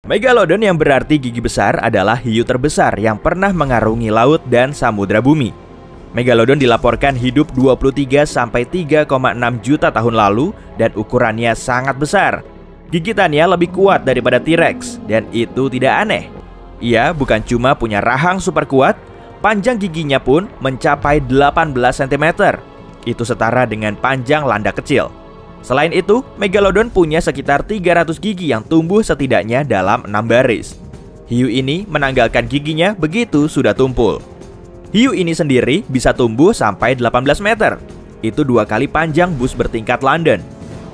Megalodon yang berarti gigi besar adalah hiu terbesar yang pernah mengarungi laut dan samudra bumi. Megalodon dilaporkan hidup 23-3,6 juta tahun lalu dan ukurannya sangat besar. Gigitannya lebih kuat daripada T-Rex dan itu tidak aneh. Ia bukan cuma punya rahang super kuat, panjang giginya pun mencapai 18 cm. Itu setara dengan panjang landak kecil. Selain itu, Megalodon punya sekitar 300 gigi yang tumbuh setidaknya dalam 6 baris. Hiu ini menanggalkan giginya begitu sudah tumpul. Hiu ini sendiri bisa tumbuh sampai 18 meter. Itu 2 kali panjang bus bertingkat London.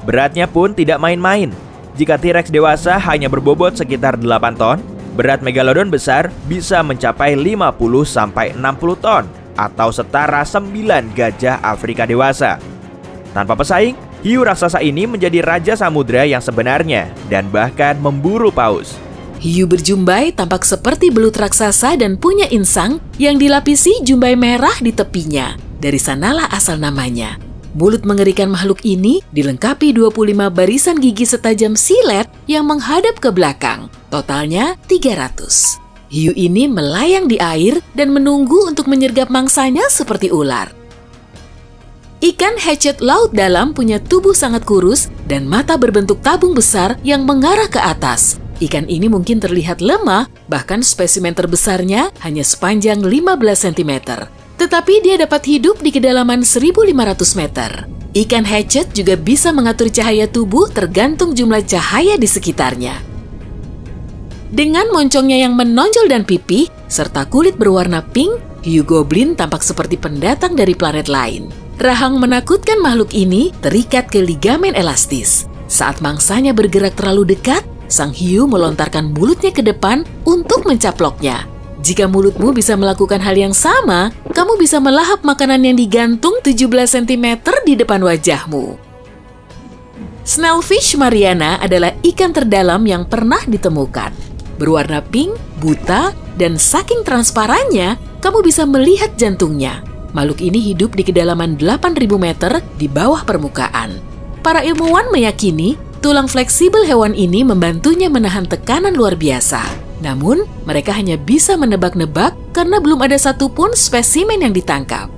Beratnya pun tidak main-main. Jika T-Rex dewasa hanya berbobot sekitar 8 ton, berat Megalodon besar bisa mencapai 50-60 ton atau setara 9 gajah Afrika dewasa. Tanpa pesaing, hiu raksasa ini menjadi raja samudra yang sebenarnya dan bahkan memburu paus. Hiu berjumbai tampak seperti belut raksasa dan punya insang yang dilapisi jumbai merah di tepinya. Dari sanalah asal namanya. Mulut mengerikan makhluk ini dilengkapi 25 barisan gigi setajam silet yang menghadap ke belakang. Totalnya 300. Hiu ini melayang di air dan menunggu untuk menyergap mangsanya seperti ular. Ikan hatchet laut dalam punya tubuh sangat kurus dan mata berbentuk tabung besar yang mengarah ke atas. Ikan ini mungkin terlihat lemah, bahkan spesimen terbesarnya hanya sepanjang 15 cm. Tetapi dia dapat hidup di kedalaman 1.500 meter. Ikan hatchet juga bisa mengatur cahaya tubuh tergantung jumlah cahaya di sekitarnya. Dengan moncongnya yang menonjol dan pipih, serta kulit berwarna pink, hiu goblin tampak seperti pendatang dari planet lain. Rahang menakutkan makhluk ini terikat ke ligamen elastis. Saat mangsanya bergerak terlalu dekat, sang hiu melontarkan mulutnya ke depan untuk mencaploknya. Jika mulutmu bisa melakukan hal yang sama, kamu bisa melahap makanan yang digantung 17 cm di depan wajahmu. Snailfish Mariana adalah ikan terdalam yang pernah ditemukan. Berwarna pink, buta, dan saking transparannya, kamu bisa melihat jantungnya. Makhluk ini hidup di kedalaman 8.000 meter di bawah permukaan. Para ilmuwan meyakini tulang fleksibel hewan ini membantunya menahan tekanan luar biasa. Namun, mereka hanya bisa menebak-nebak karena belum ada satupun spesimen yang ditangkap.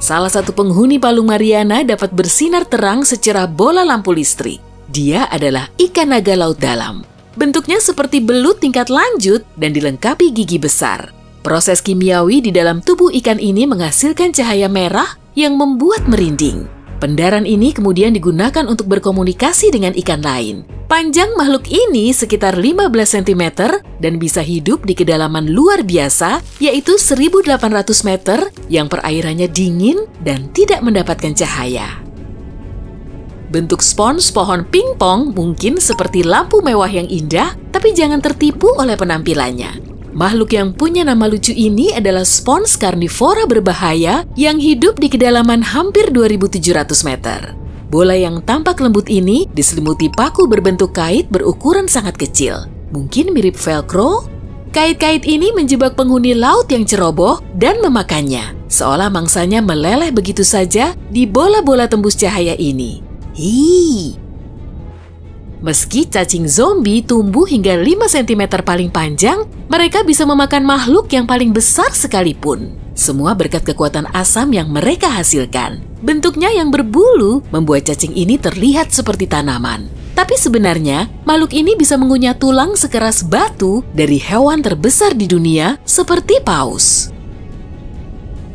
Salah satu penghuni Palung Mariana dapat bersinar terang secerah bola lampu listrik. Dia adalah ikan naga laut dalam. Bentuknya seperti belut tingkat lanjut dan dilengkapi gigi besar. Proses kimiawi di dalam tubuh ikan ini menghasilkan cahaya merah yang membuat merinding. Pendaran ini kemudian digunakan untuk berkomunikasi dengan ikan lain. Panjang makhluk ini sekitar 15 cm dan bisa hidup di kedalaman luar biasa, yaitu 1.800 meter yang perairannya dingin dan tidak mendapatkan cahaya. Bentuk spons pohon pingpong mungkin seperti lampu mewah yang indah, tapi jangan tertipu oleh penampilannya. Makhluk yang punya nama lucu ini adalah spons karnivora berbahaya yang hidup di kedalaman hampir 2.700 meter. Bola yang tampak lembut ini diselimuti paku berbentuk kait berukuran sangat kecil. Mungkin mirip velcro? Kait-kait ini menjebak penghuni laut yang ceroboh dan memakannya, seolah mangsanya meleleh begitu saja di bola-bola tembus cahaya ini. Hii! Meski cacing zombie tumbuh hingga 5 cm paling panjang, mereka bisa memakan makhluk yang paling besar sekalipun. Semua berkat kekuatan asam yang mereka hasilkan. Bentuknya yang berbulu membuat cacing ini terlihat seperti tanaman. Tapi sebenarnya, makhluk ini bisa mengunyah tulang sekeras batu dari hewan terbesar di dunia seperti paus.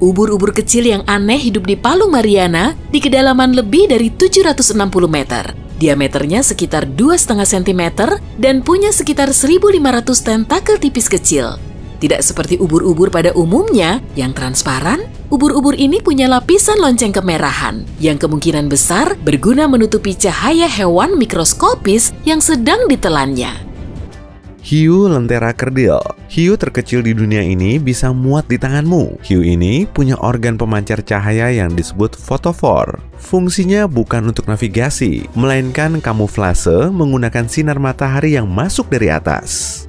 Ubur-ubur kecil yang aneh hidup di Palung Mariana di kedalaman lebih dari 760 meter. Diameternya sekitar 2,5 cm dan punya sekitar 1.500 tentakel tipis kecil. Tidak seperti ubur-ubur pada umumnya yang transparan, ubur-ubur ini punya lapisan lonceng kemerahan yang kemungkinan besar berguna menutupi cahaya hewan mikroskopis yang sedang ditelannya. Hiu lentera kerdil. Hiu terkecil di dunia ini bisa muat di tanganmu. Hiu ini punya organ pemancar cahaya yang disebut fotofor. Fungsinya bukan untuk navigasi, melainkan kamuflase menggunakan sinar matahari yang masuk dari atas.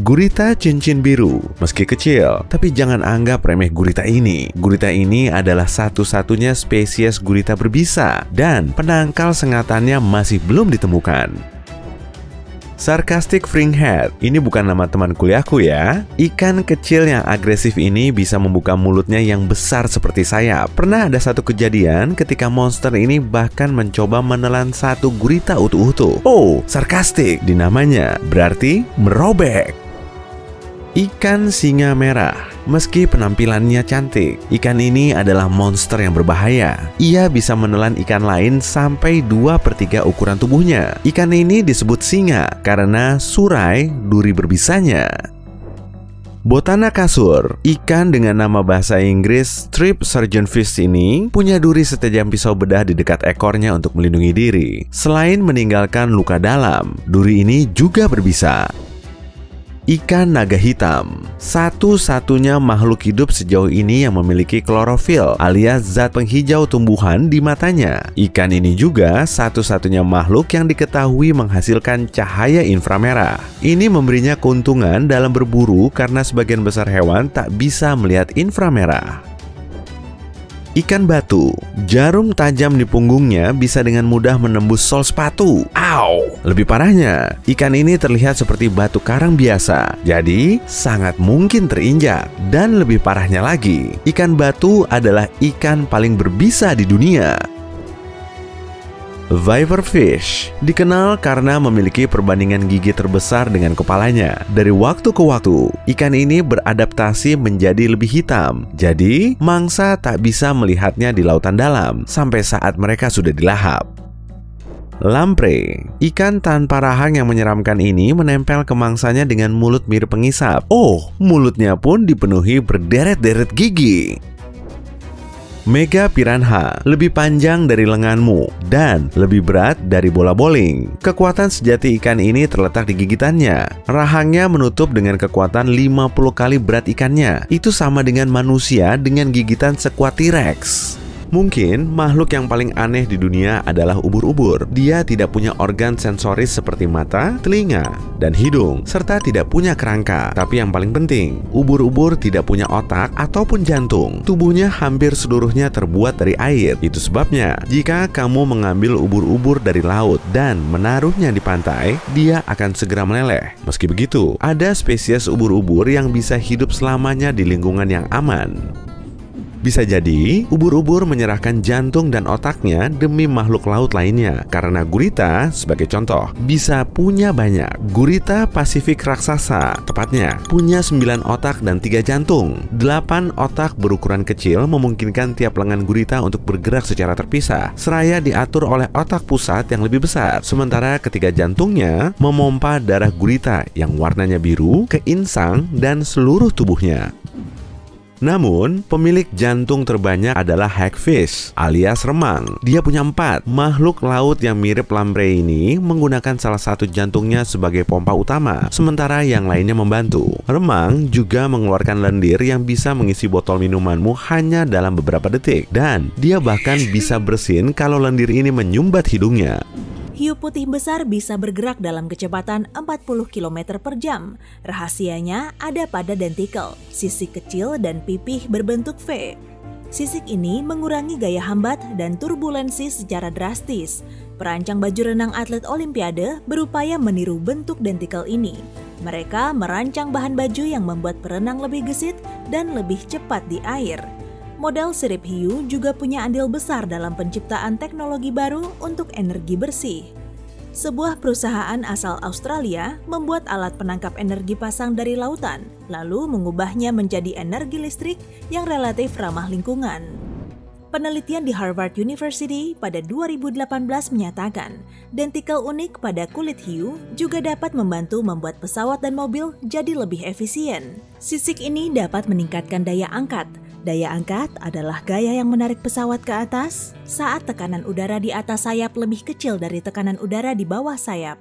Gurita cincin biru. Meski kecil, tapi jangan anggap remeh gurita ini. Gurita ini adalah satu-satunya spesies gurita berbisa dan penangkal sengatannya masih belum ditemukan. Sarcastic Fringhead, ini bukan nama teman kuliahku ya. Ikan kecil yang agresif ini bisa membuka mulutnya yang besar seperti sayap. Pernah ada satu kejadian ketika monster ini bahkan mencoba menelan satu gurita utuh-utuh. Oh, sarcastic di namanya, berarti merobek. Ikan singa merah. Meski penampilannya cantik, ikan ini adalah monster yang berbahaya. Ia bisa menelan ikan lain sampai 2/3 ukuran tubuhnya. Ikan ini disebut singa karena surai duri berbisanya. Botana kasur, ikan dengan nama bahasa Inggris striped surgeonfish ini punya duri setajam pisau bedah di dekat ekornya untuk melindungi diri. Selain meninggalkan luka dalam, duri ini juga berbisa. Ikan naga hitam, satu-satunya makhluk hidup sejauh ini yang memiliki klorofil alias zat penghijau tumbuhan di matanya. Ikan ini juga satu-satunya makhluk yang diketahui menghasilkan cahaya inframerah. Ini memberinya keuntungan dalam berburu karena sebagian besar hewan tak bisa melihat inframerah. Ikan batu, jarum tajam di punggungnya bisa dengan mudah menembus sol sepatu. Au! Lebih parahnya, ikan ini terlihat seperti batu karang biasa, jadi sangat mungkin terinjak. Dan lebih parahnya lagi, ikan batu adalah ikan paling berbisa di dunia. Viperfish dikenal karena memiliki perbandingan gigi terbesar dengan kepalanya. Dari waktu ke waktu, ikan ini beradaptasi menjadi lebih hitam. Jadi, mangsa tak bisa melihatnya di lautan dalam sampai saat mereka sudah dilahap. Lamprey, ikan tanpa rahang yang menyeramkan ini menempel ke mangsanya dengan mulut mirip pengisap. Oh, mulutnya pun dipenuhi berderet-deret gigi. Mega piranha lebih panjang dari lenganmu dan lebih berat dari bola bowling. Kekuatan sejati ikan ini terletak di gigitannya. Rahangnya menutup dengan kekuatan 50 kali berat ikannya. Itu sama dengan manusia dengan gigitan sekuat T-Rex. Mungkin makhluk yang paling aneh di dunia adalah ubur-ubur. Dia tidak punya organ sensoris seperti mata, telinga, dan hidung, serta tidak punya kerangka. Tapi yang paling penting, ubur-ubur tidak punya otak ataupun jantung. Tubuhnya hampir seluruhnya terbuat dari air. Itu sebabnya, jika kamu mengambil ubur-ubur dari laut dan menaruhnya di pantai, dia akan segera meleleh. Meski begitu, ada spesies ubur-ubur yang bisa hidup selamanya di lingkungan yang aman. Bisa jadi, ubur-ubur menyerahkan jantung dan otaknya demi makhluk laut lainnya. Karena gurita, sebagai contoh, bisa punya banyak. Gurita Pasifik raksasa, tepatnya, punya 9 otak dan 3 jantung. 8 otak berukuran kecil memungkinkan tiap lengan gurita untuk bergerak secara terpisah, seraya diatur oleh otak pusat yang lebih besar. Sementara ketiga jantungnya memompa darah gurita yang warnanya biru ke insang dan seluruh tubuhnya. Namun, pemilik jantung terbanyak adalah hagfish alias remang. Dia punya 4. Makhluk laut yang mirip lamprey ini menggunakan salah satu jantungnya sebagai pompa utama, sementara yang lainnya membantu. Remang juga mengeluarkan lendir yang bisa mengisi botol minumanmu hanya dalam beberapa detik. Dan dia bahkan bisa bersin kalau lendir ini menyumbat hidungnya. Hiu putih besar bisa bergerak dalam kecepatan 40 km per jam. Rahasianya ada pada dentikel, sisik kecil dan pipih berbentuk V. Sisik ini mengurangi gaya hambat dan turbulensi secara drastis. Perancang baju renang atlet Olimpiade berupaya meniru bentuk dentikel ini. Mereka merancang bahan baju yang membuat perenang lebih gesit dan lebih cepat di air. Model sirip hiu juga punya andil besar dalam penciptaan teknologi baru untuk energi bersih. Sebuah perusahaan asal Australia membuat alat penangkap energi pasang dari lautan, lalu mengubahnya menjadi energi listrik yang relatif ramah lingkungan. Penelitian di Harvard University pada 2018 menyatakan, dentikel unik pada kulit hiu juga dapat membantu membuat pesawat dan mobil jadi lebih efisien. Sisik ini dapat meningkatkan daya angkat. Daya angkat adalah gaya yang menarik pesawat ke atas saat tekanan udara di atas sayap lebih kecil dari tekanan udara di bawah sayap.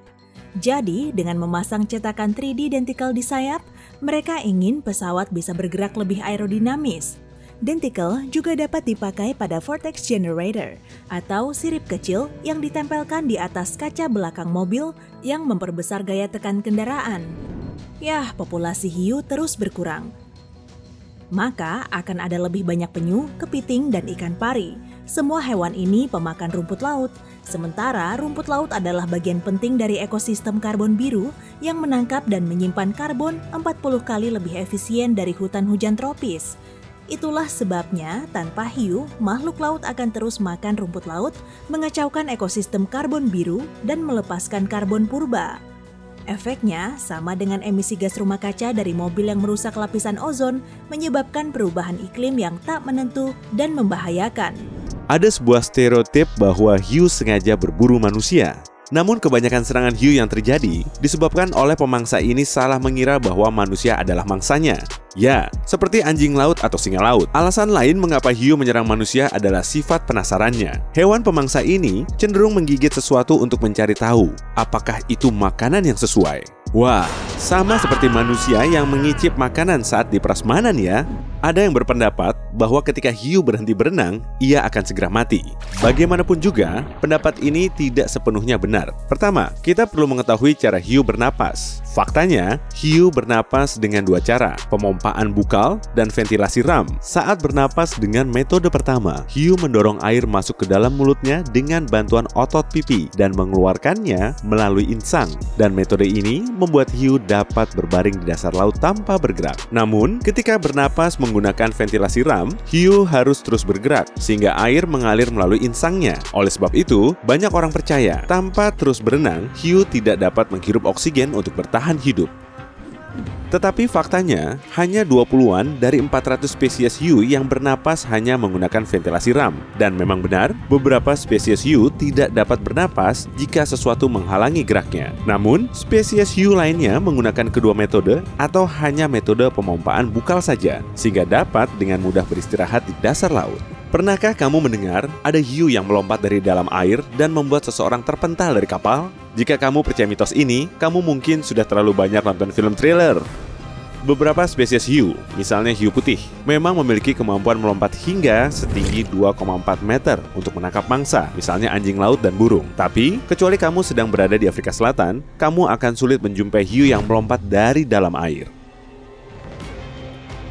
Jadi, dengan memasang cetakan 3D dentikel di sayap, mereka ingin pesawat bisa bergerak lebih aerodinamis. Dentikel juga dapat dipakai pada vortex generator atau sirip kecil yang ditempelkan di atas kaca belakang mobil yang memperbesar gaya tekan kendaraan. Yah, populasi hiu terus berkurang. Maka akan ada lebih banyak penyu, kepiting, dan ikan pari. Semua hewan ini pemakan rumput laut, sementara rumput laut adalah bagian penting dari ekosistem karbon biru yang menangkap dan menyimpan karbon 40 kali lebih efisien dari hutan hujan tropis. Itulah sebabnya, tanpa hiu, makhluk laut akan terus makan rumput laut, mengacaukan ekosistem karbon biru, dan melepaskan karbon purba. Efeknya sama dengan emisi gas rumah kaca dari mobil yang merusak lapisan ozon, menyebabkan perubahan iklim yang tak menentu dan membahayakan. Ada sebuah stereotip bahwa hiu sengaja berburu manusia. Namun kebanyakan serangan hiu yang terjadi disebabkan oleh pemangsa ini salah mengira bahwa manusia adalah mangsanya. Ya, seperti anjing laut atau singa laut. Alasan lain mengapa hiu menyerang manusia adalah sifat penasarannya. Hewan pemangsa ini cenderung menggigit sesuatu untuk mencari tahu apakah itu makanan yang sesuai. Wah, sama seperti manusia yang mengicip makanan saat di prasmanan ya. Ada yang berpendapat bahwa ketika hiu berhenti berenang, ia akan segera mati. Bagaimanapun juga, pendapat ini tidak sepenuhnya benar. Pertama, kita perlu mengetahui cara hiu bernapas. Faktanya, hiu bernapas dengan dua cara, pemompaan bukal dan ventilasi ram. Saat bernapas dengan metode pertama, hiu mendorong air masuk ke dalam mulutnya dengan bantuan otot pipi dan mengeluarkannya melalui insang. Dan metode ini membuat hiu dapat berbaring di dasar laut tanpa bergerak. Namun, ketika bernapas menggunakan ventilasi ram, hiu harus terus bergerak sehingga air mengalir melalui insangnya. Oleh sebab itu, banyak orang percaya tanpa terus berenang, hiu tidak dapat menghirup oksigen untuk bertahan hidup. Tetapi faktanya, hanya 20-an dari 400 spesies hiu yang bernapas hanya menggunakan ventilasi ram. Dan memang benar, beberapa spesies hiu tidak dapat bernapas jika sesuatu menghalangi geraknya. Namun, spesies hiu lainnya menggunakan kedua metode atau hanya metode pemompaan bukal saja, sehingga dapat dengan mudah beristirahat di dasar laut. Pernahkah kamu mendengar ada hiu yang melompat dari dalam air dan membuat seseorang terpental dari kapal? Jika kamu percaya mitos ini, kamu mungkin sudah terlalu banyak nonton film thriller. Beberapa spesies hiu, misalnya hiu putih, memang memiliki kemampuan melompat hingga setinggi 2,4 meter untuk menangkap mangsa, misalnya anjing laut dan burung. Tapi, kecuali kamu sedang berada di Afrika Selatan, kamu akan sulit menjumpai hiu yang melompat dari dalam air.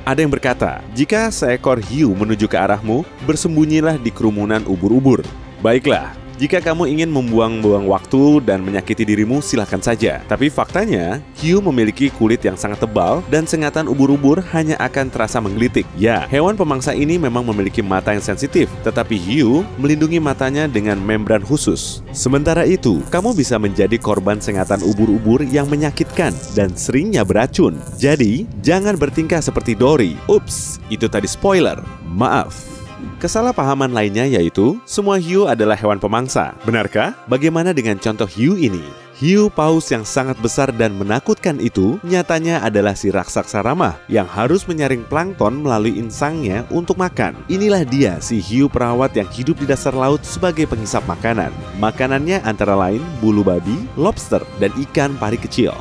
Ada yang berkata, jika seekor hiu menuju ke arahmu, bersembunyilah di kerumunan ubur-ubur. Baiklah, jika kamu ingin membuang-buang waktu dan menyakiti dirimu, silahkan saja. Tapi faktanya, hiu memiliki kulit yang sangat tebal dan sengatan ubur-ubur hanya akan terasa menggelitik. Ya, hewan pemangsa ini memang memiliki mata yang sensitif, tetapi hiu melindungi matanya dengan membran khusus. Sementara itu, kamu bisa menjadi korban sengatan ubur-ubur yang menyakitkan dan seringnya beracun. Jadi, jangan bertingkah seperti Dory. Ups, itu tadi spoiler. Maaf. Kesalahpahaman lainnya yaitu, semua hiu adalah hewan pemangsa. Benarkah? Bagaimana dengan contoh hiu ini? Hiu paus yang sangat besar dan menakutkan itu nyatanya adalah si raksasa ramah yang harus menyaring plankton melalui insangnya untuk makan. Inilah dia si hiu perawat yang hidup di dasar laut sebagai penghisap makanan. Makanannya antara lain bulu babi, lobster, dan ikan pari kecil.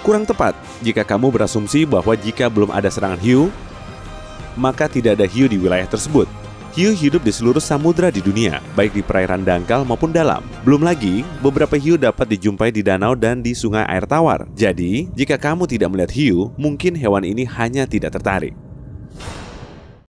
Kurang tepat jika kamu berasumsi bahwa jika belum ada serangan hiu, maka tidak ada hiu di wilayah tersebut. Hiu hidup di seluruh samudra di dunia, baik di perairan dangkal maupun dalam. Belum lagi, beberapa hiu dapat dijumpai di danau dan di sungai air tawar. Jadi, jika kamu tidak melihat hiu, mungkin hewan ini hanya tidak tertarik.